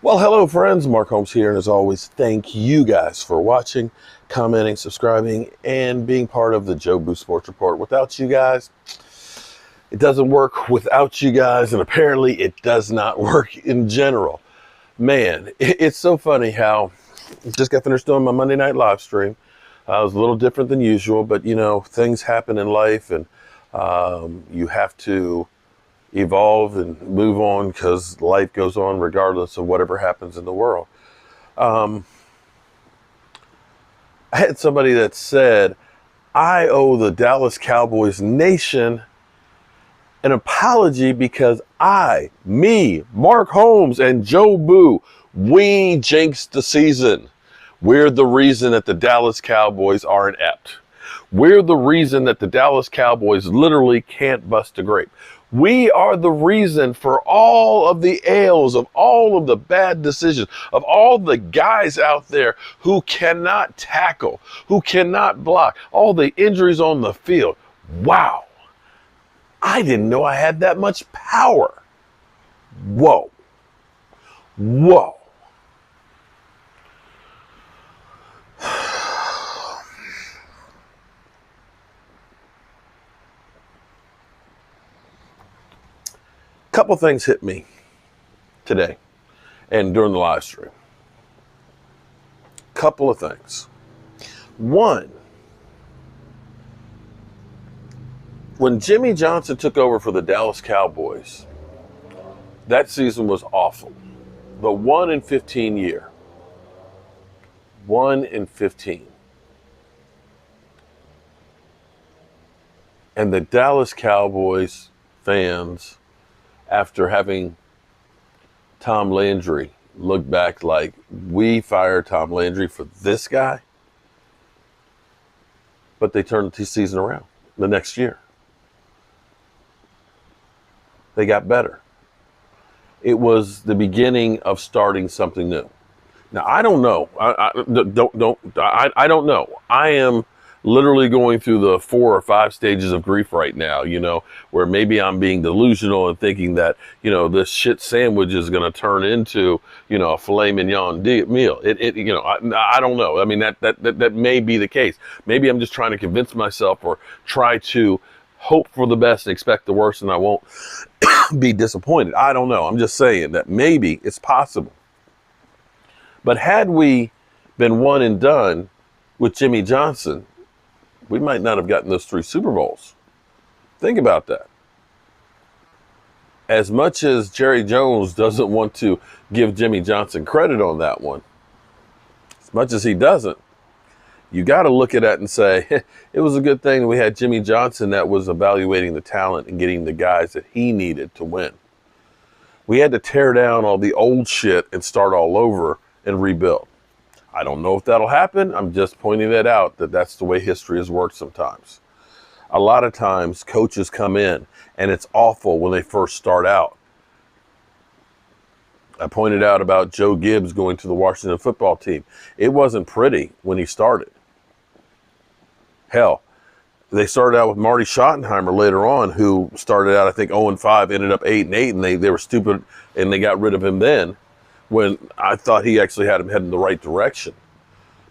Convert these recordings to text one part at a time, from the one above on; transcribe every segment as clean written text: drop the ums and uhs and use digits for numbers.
Well, hello, friends. Mark Holmes here. And as always, thank you guys for watching, commenting, subscribing, and being part of the Joe Boo Sports Report. Without you guys, it doesn't work without you guys. And apparently, it does not work in general. Man, it's so funny how I just got finished doing my Monday night live stream. It was a little different than usual, but things happen in life, and you have to evolve and move on because life goes on regardless of whatever happens in the world. I had somebody that said, I owe the Dallas Cowboys nation an apology because Mark Holmes, and Joe Boo, we jinxed the season. We're the reason that the Dallas Cowboys are inept. We're the reason that the Dallas Cowboys literally can't bust a grape. We are the reason for all of the ails, of all of the bad decisions, of all the guys out there who cannot tackle, who cannot block, all the injuries on the field. Wow. I didn't know I had that much power. Whoa. Whoa. Couple things hit me today and during the live stream. Couple of things. One, when Jimmy Johnson took over for the Dallas Cowboys, that season was awful. The 1-15 year. 1-15. And the Dallas Cowboys fans, after having Tom Landry, look back like, we fired Tom Landry for this guy? But they turned the season around the next year. They got better. It was the beginning of starting something new. Now, I don't know. I don't know. I am literally going through the 4 or 5 stages of grief right now, where maybe I'm being delusional and thinking that, this shit sandwich is going to turn into, a filet mignon meal. I don't know. I mean, that may be the case. Maybe I'm just trying to convince myself or try to hope for the best and expect the worst, and I won't be disappointed. I don't know. I'm just saying that maybe it's possible. But had we been one and done with Jimmy Johnson, we might not have gotten those 3 Super Bowls. Think about that. As much as Jerry Jones doesn't want to give Jimmy Johnson credit on that one, as much as he doesn't, you got to look at that and say, it was a good thing that we had Jimmy Johnson that was evaluating the talent and getting the guys that he needed to win. We had to tear down all the old shit and start all over and rebuild. I don't know if that'll happen. I'm just pointing that out, that that's the way history has worked sometimes. A lot of times coaches come in and it's awful when they first start out. I pointed out about Joe Gibbs going to the Washington football team. It wasn't pretty when he started. Hell, they started out with Marty Schottenheimer later on, who started out, I think, 0-5, ended up 8-8, and they were stupid and they got rid of him then, when I thought he actually had him heading the right direction.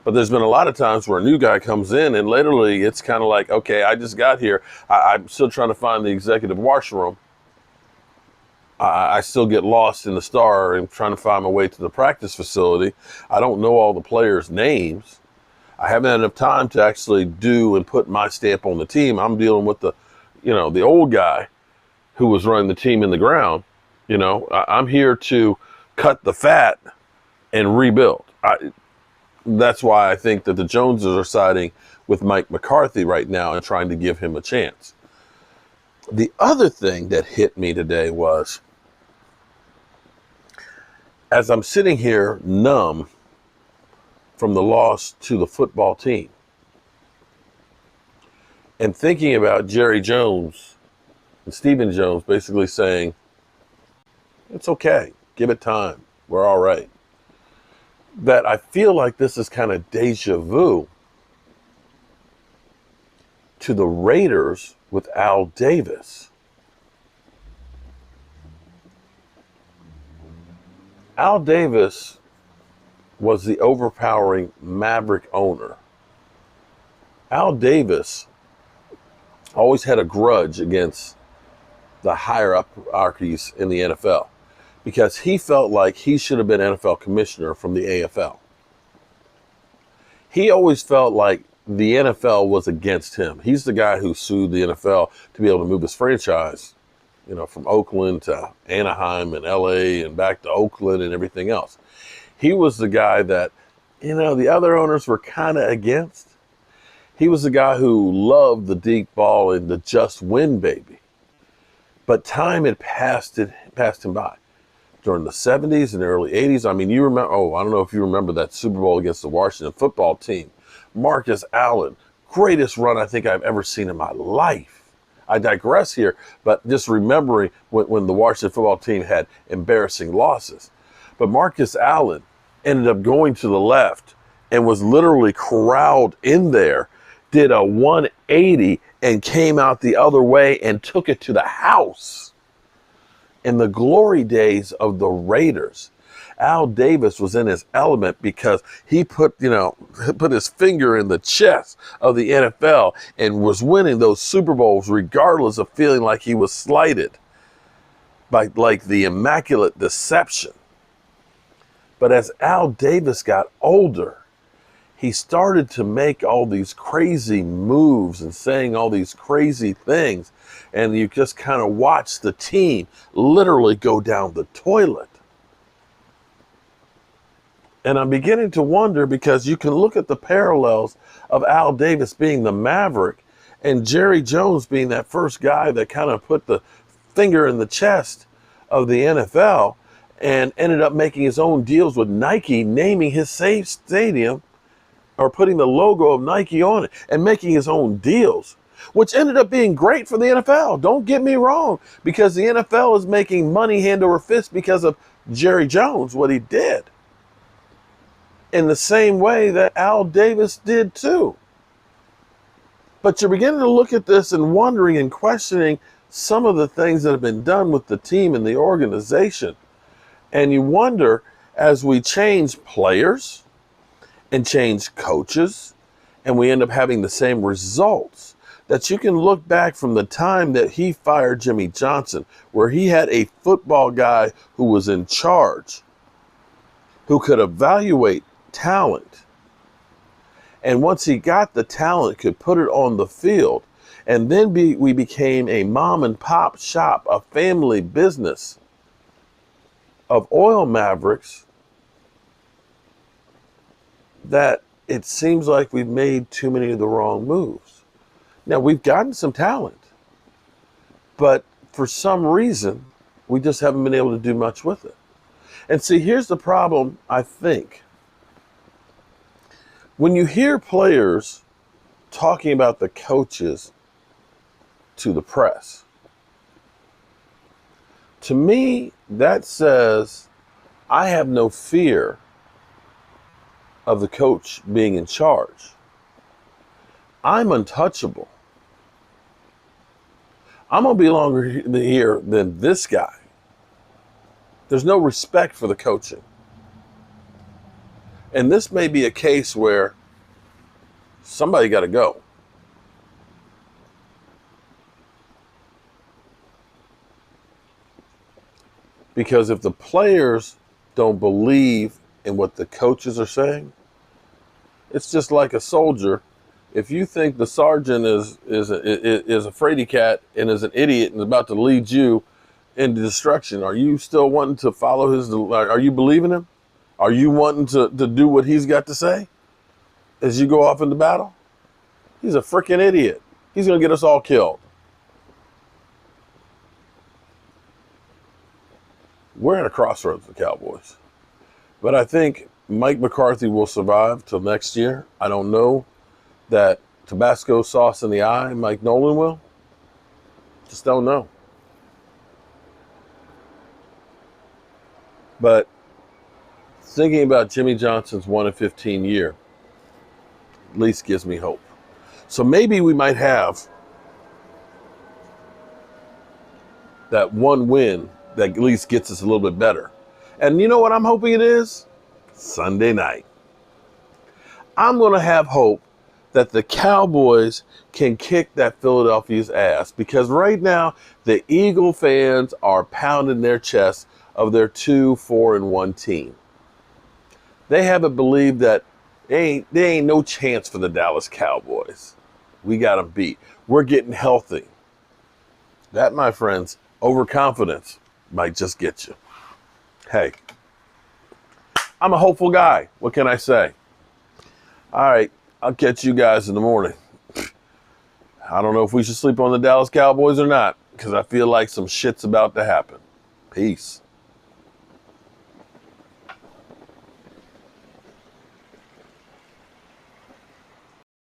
But there's been a lot of times where a new guy comes in and literally it's kind of like, okay, I just got here. I'm still trying to find the executive washroom. I still get lost in the star and trying to find my way to the practice facility. I don't know all the players' names. I haven't had enough time to actually do and put my stamp on the team. I'm dealing with the old guy who was running the team in the ground. I'm here to cut the fat and rebuild. That's why I think that the Joneses are siding with Mike McCarthy right now and trying to give him a chance. The other thing that hit me today was, as I'm sitting here numb from the loss to the football team and thinking about Jerry Jones and Stephen Jones basically saying, it's okay, give it time, we're all right, that I feel like this is kind of deja vu to the Raiders with Al Davis. Al Davis was the overpowering Maverick owner. Al Davis always had a grudge against the higher up hierarchies in the NFL because he felt like he should have been NFL commissioner from the AFL. He always felt like the NFL was against him. He's the guy who sued the NFL to be able to move his franchise, from Oakland to Anaheim and LA and back to Oakland and everything else. He was the guy that, the other owners were kind of against. He was the guy who loved the deep ball and the just win baby. But time had passed him by. During the 70s and early 80s, you remember, I don't know if you remember that Super Bowl against the Washington football team. Marcus Allen, greatest run I think I've ever seen in my life. I digress here, but just remembering when the Washington football team had embarrassing losses. But Marcus Allen ended up going to the left and was literally corralled in there, did a 180 and came out the other way and took it to the house. In the glory days of the Raiders, Al Davis was in his element because he put his finger in the chest of the NFL and was winning those Super Bowls regardless of feeling like he was slighted by like the immaculate deception. But as Al Davis got older, he started to make all these crazy moves and saying all these crazy things. And you just kind of watch the team literally go down the toilet. And I'm beginning to wonder, because you can look at the parallels of Al Davis being the Maverick and Jerry Jones being that first guy that kind of put the finger in the chest of the NFL and ended up making his own deals with Nike, naming his safe stadium or putting the logo of Nike on it and making his own deals, which ended up being great for the NFL. Don't get me wrong, because the NFL is making money hand over fist because of Jerry Jones, what he did. In the same way that Al Davis did too. But you're beginning to look at this and wondering and questioning some of the things that have been done with the team and the organization. And you wonder, as we change players and change coaches, and we end up having the same results, that you can look back from the time that he fired Jimmy Johnson, where he had a football guy who was in charge, who could evaluate talent. And once he got the talent, could put it on the field. And then we became a mom and pop shop, a family business of oil mavericks, that it seems like we've made too many of the wrong moves. Now, we've gotten some talent, but for some reason, we just haven't been able to do much with it. And see, here's the problem, I think. When you hear players talking about the coaches to the press, to me, that says I have no fear of the coach being in charge. I'm untouchable. I'm going to be longer here than this guy. There's no respect for the coaching. And this may be a case where somebody got to go. Because if the players don't believe in what the coaches are saying, it's just like a soldier. If you think the sergeant is a fraidy cat and is an idiot and is about to lead you into destruction, are you still wanting to follow his? Are you believing him? Are you wanting to do what he's got to say as you go off into battle? He's a freaking idiot. He's going to get us all killed. We're at a crossroads, the Cowboys. But I think Mike McCarthy will survive till next year. I don't know that Tabasco sauce in the eye Mike Nolan will. Just don't know. But thinking about Jimmy Johnson's 1-15 year at least gives me hope. So maybe we might have that one win that at least gets us a little bit better. And you know what I'm hoping it is? Sunday night. I'm going to have hope that the Cowboys can kick that Philadelphia's ass, because right now the Eagle fans are pounding their chests of their 2-4-1 team. They haven't believed that there ain't no chance for the Dallas Cowboys. We got them beat. We're getting healthy. That, my friends, overconfidence might just get you. Hey, I'm a hopeful guy. What can I say? All right, I'll catch you guys in the morning. I don't know if we should sleep on the Dallas Cowboys or not, because I feel like some shit's about to happen. Peace.